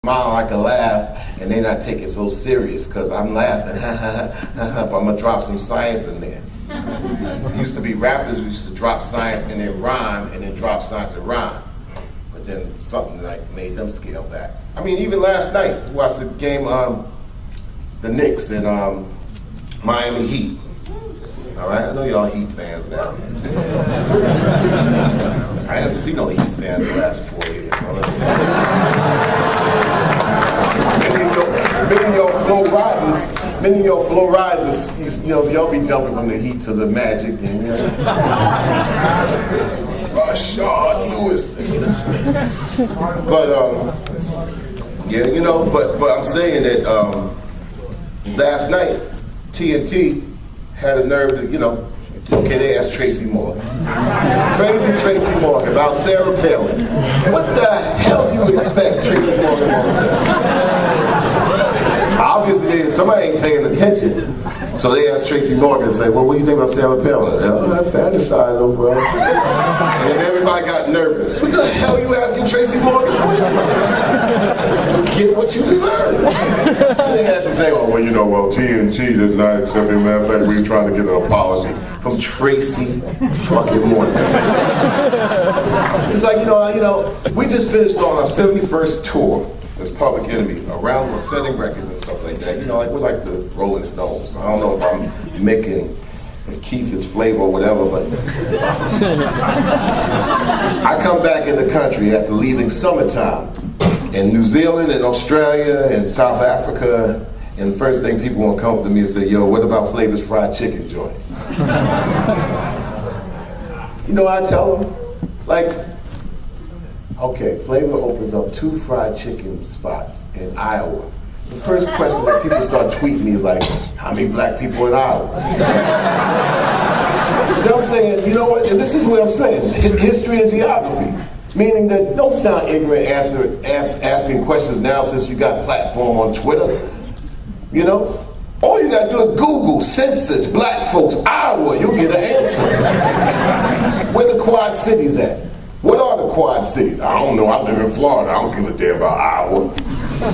smiling like a laugh, and they not take it so serious because I'm laughing. But I'm gonna drop some science in there. It used to be rappers who used to drop science and then rhyme, and then drop science and rhyme. But then something like made them scale back. I mean, even last night, we watched the game, the Knicks and Miami Heat. All right, I know y'all Heat fans now. I haven't seen no Heat fans the last 4 years. Many of your Flow Riders, you know, y'all be jumping from the Heat to the Magic and Rashard Lewis. But yeah, you know, but I'm saying that last night TNT had a nerve to, you know, okay, they asked Tracy Morgan. Crazy Tracy Morgan about Sarah Palin. What the hell do you expect Tracy Morgan to say? Obviously, somebody ain't paying attention. So they asked Tracy Morgan to say, well, what do you think about Sarah Palin? Oh, I fantasize over her. And then everybody got nervous. What the hell are you asking Tracy Morgan for? Get what you deserve. And they had to say, oh, well, you know, well, TNT does not accept it. Matter of fact, we're trying to get an apology from Tracy fucking Morgan. It's like, you know, we just finished on our 71st tour as Public Enemy, around with setting records and stuff like that. You know, like we're like the Rolling Stones. I don't know if I'm making Keith's flavor or whatever, but I come back in the country after leaving summertime in New Zealand and Australia and South Africa, and the first thing people want to come up to me and say, yo, what about Flavor's fried chicken joint? You know what I tell them? Like, okay, Flavor opens up 2 fried chicken spots in Iowa. The first question that people start tweeting me is like, how many black people in Iowa? You know what I'm saying? You know what? And this is what I'm saying. History and geography. Meaning that don't sound ignorant asking questions now since you got platform on Twitter. You know? All you gotta do is Google census, black folks, Iowa, you'll get an answer. Where the Quad Cities at? What are the Quad Cities? I don't know, I live in Florida, I don't give a damn about Iowa.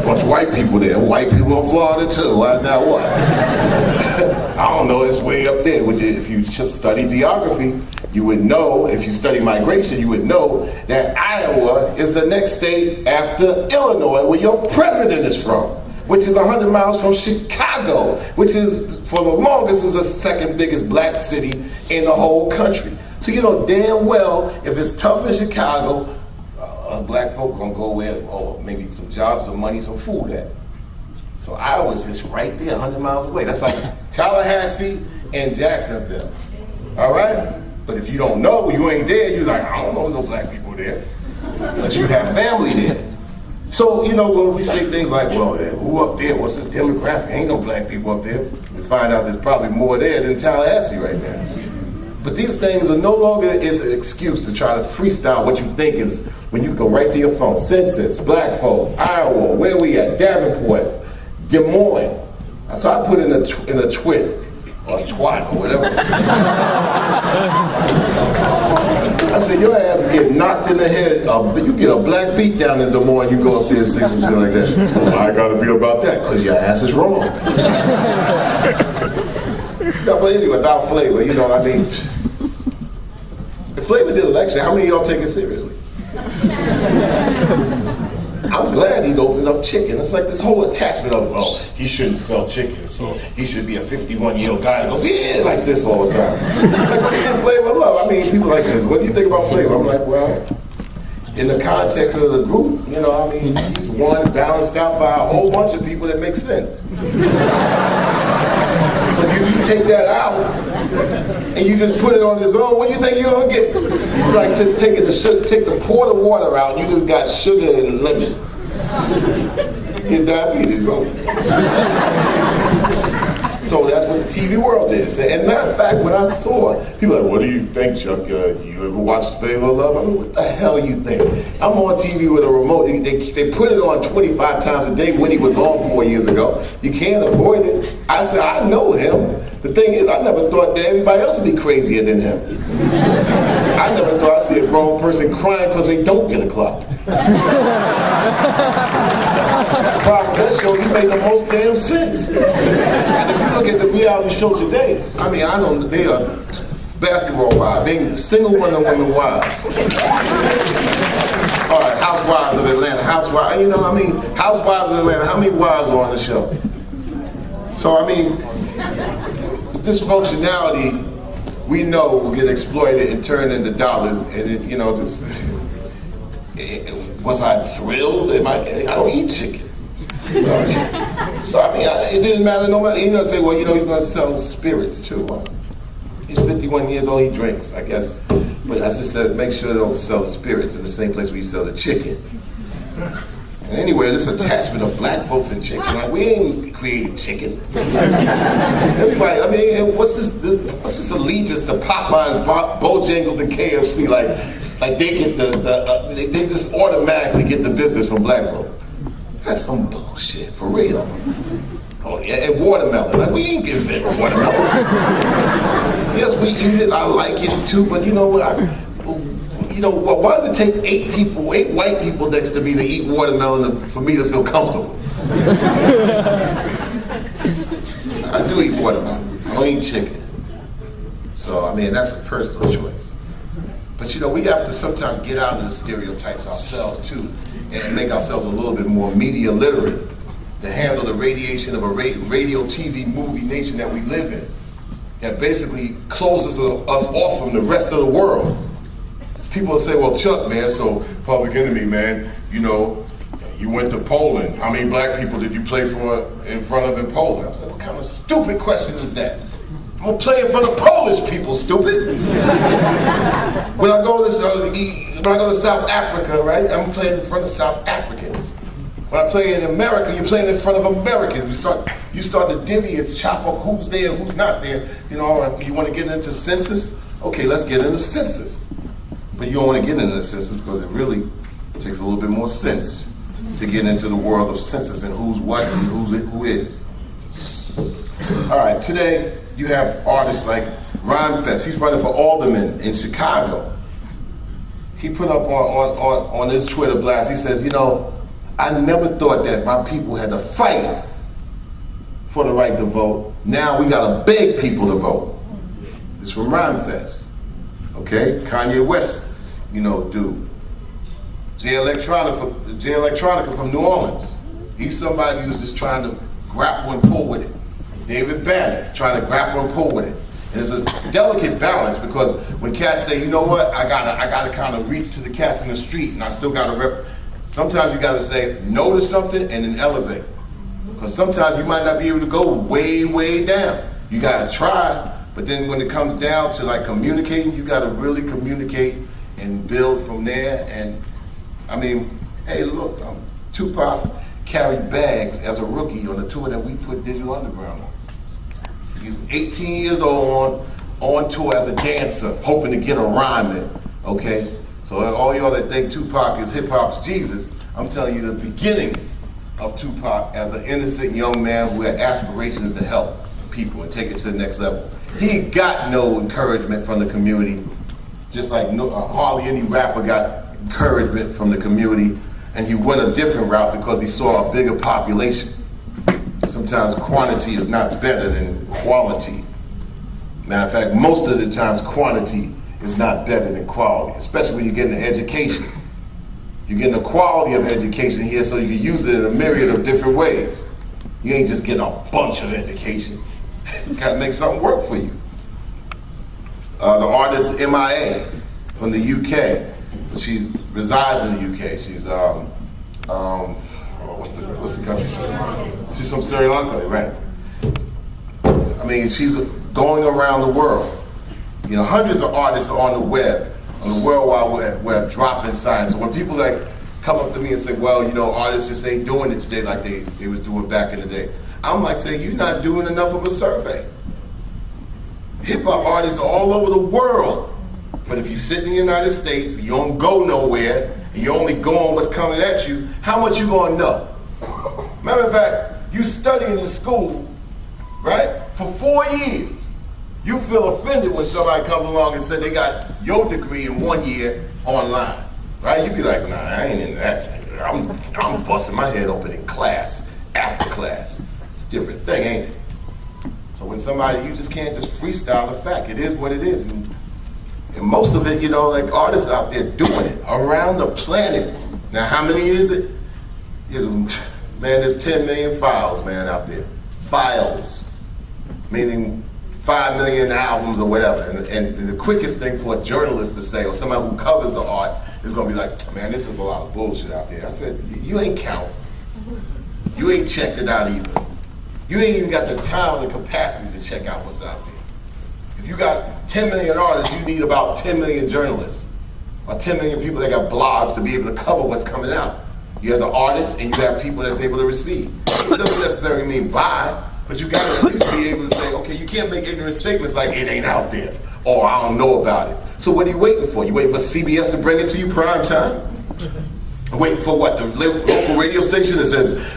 Bunch of white people there, white people in Florida too, now what? I don't know, it's way up there. If you study geography, you would know, if you study migration, you would know that Iowa is the next state after Illinois, where your president is from, which is 100 miles from Chicago, which is, for the longest, is the second biggest black city in the whole country. So you know damn well, if it's tough in Chicago, black folk gonna go where, maybe some jobs, some money, some food at. So Iowa's just right there, 100 miles away. That's like Tallahassee and Jacksonville. All right? But if you don't know, you ain't there, you're like, I don't know no black people there. Unless you have family there. So, you know, when we say things like, well, who up there? What's this demographic? Ain't no black people up there. We find out there's probably more there than Tallahassee right now. But these things are no longer is an excuse to try to freestyle what you think is when you go right to your phone. Census, black folk, Iowa, where we at? Davenport, Des Moines. So I put in a twit, or twat, or whatever. I said, your ass will get knocked in the head. You get a black beat down in Des Moines, you go up there and say something like that. Well, I gotta be about that, because your ass is wrong. No, but anyway, about Flavor, you know what I mean? If Flavor did election, how many of y'all take it seriously? I'm glad he opened up chicken. It's like this whole attachment of, oh, he shouldn't sell chicken, so he should be a 51-year-old guy that goes, yeah, like this all the time. Like, what is Flavor love? I mean, people like this. What do you think about Flavor? I'm like, well, in the context of the group, you know, I mean, he's one balanced out by a whole bunch of people that make sense. But if you take that out and you just put it on his own, what do you think you're gonna get? It's like just take the pour the water out, you just got sugar and lemon. Get diabetes, bro. So that's what the TV world is. And matter of fact, when I saw it, people are like, what do you think, Chuck? You ever watch Flavor of Love? I mean, what the hell you think? I'm on TV with a remote. They put it on 25 times a day when he was on 4 years ago. You can't avoid it. I said, I know him. The thing is, I never thought that everybody else would be crazier than him. I never thought I'd see a grown person crying because they don't get a clock. problem with that show, he made the most damn sense. And if you look at the reality show today, I mean, I know they are basketball wives. They ain't a single one of them women wives. All right, Housewives of Atlanta, Housewives, you know, I mean, Housewives of Atlanta, how many wives are on the show? So, I mean, this functionality, we know will get exploited and turned into dollars, and it, you know, this, was I thrilled? I don't eat chicken. So I mean, it didn't matter no matter. You know, say, well, you know, he's going to sell spirits too. He's 51 years old, he drinks, I guess. But I just said, make sure they don't sell the spirits in the same place where you sell the chicken. And anyway, this attachment of black folks and chicken, like, we ain't creating chicken. Everybody, I mean, what's this allegiance to Popeyes, Bojangles, and KFC? Like they get they just automatically get the business from black folk. That's some bullshit, for real. Oh yeah, and watermelon. Like, we ain't giving it watermelon. Yes, we eat it. I like it too, but you know what? Why does it take 8 white people next to me to eat watermelon for me to feel comfortable? I do eat watermelon. I don't eat chicken. So, I mean, that's a personal choice. But you know, we have to sometimes get out of the stereotypes ourselves too, and make ourselves a little bit more media literate to handle the radiation of a radio, TV, movie nation that we live in, that basically closes us off from the rest of the world. People will say, well, Chuck, man, so Public Enemy, man, you know, you went to Poland. How many black people did you play for in front of in Poland? I was like, what kind of stupid question is that? I'm gonna play in front of Polish people, stupid. When I go to South Africa, right, I'm playing in front of South Africans. When I play in America, you're playing in front of Americans. You start to divvy and chop up who's there, who's not there. You know, you want to get into census? Okay, let's get into census. But you don't want to get into the census because it really takes a little bit more sense to get into the world of census and who's what and who is. All right, today you have artists like Rhymefest. He's running for alderman in Chicago. He put up on his Twitter blast, he says, you know, I never thought that my people had to fight for the right to vote. Now we gotta beg people to vote. It's from Rhymefest. Okay, Kanye West, you know, dude. Jay Electronica from New Orleans. He's somebody who's just trying to grapple and pull with it. David Banner trying to grapple and pull with it. And it's a delicate balance because when cats say, you know what, I gotta kind of reach to the cats in the street, and I still gotta sometimes you gotta say no to something and then elevate. Because sometimes you might not be able to go way, way down. You gotta try. But then when it comes down to like communicating, you got to really communicate and build from there. And I mean, hey, look, Tupac carried bags as a rookie on the tour that we put Digital Underground on. He was 18 years old on tour as a dancer, hoping to get a rhyme in, okay? So all y'all that think Tupac is hip hop's Jesus, I'm telling you the beginnings of Tupac as an innocent young man who had aspirations to help people and take it to the next level. He got no encouragement from the community, just like hardly any rapper got encouragement from the community, and he went a different route because he saw a bigger population. Sometimes quantity is not better than quality. Matter of fact, most of the times quantity is not better than quality, especially when you get an education. You're getting a quality of education here so you can use it in a myriad of different ways. You ain't just getting a bunch of education. You gotta make something work for you. The artist MIA from the UK. She resides in the UK. She's what's the country? She's from Sri Lanka, right? I mean, she's going around the world. You know, hundreds of artists are on the web, on the World Wide Web, dropping signs. So when people like come up to me and say, well, you know, artists just ain't doing it today like they was doing back in the day. I'm like saying, you're not doing enough of a survey. Hip-hop artists are all over the world. But if you sit in the United States, you don't go nowhere, and you only go on what's coming at you, how much you gonna know? Matter of fact, you studying in school, right, for 4 years. You feel offended when somebody comes along and says they got your degree in 1 year online, right? You be like, nah, I ain't into that. I'm busting my head open in class, after class. It's a different thing, ain't it? So when somebody, you just can't just freestyle the fact. It is what it is. And most of it, you know, like artists out there doing it around the planet. Now, how many is it? Man, there's 10 million files, man, out there. Files, meaning 5 million albums or whatever. And the quickest thing for a journalist to say, or somebody who covers the art, is going to be like, man, this is a lot of bullshit out there. I said, you ain't count. You ain't checked it out either. You ain't even got the time and the capacity to check out what's out there. If you got 10 million artists, you need about 10 million journalists, or 10 million people that got blogs to be able to cover what's coming out. You have the artists, and you have people that's able to receive. It doesn't necessarily mean buy, but you got to at least be able to say, okay, you can't make ignorant statements like it ain't out there, or I don't know about it. So what are you waiting for? You waiting for CBS to bring it to you prime time? Waiting for what, the local radio station that says,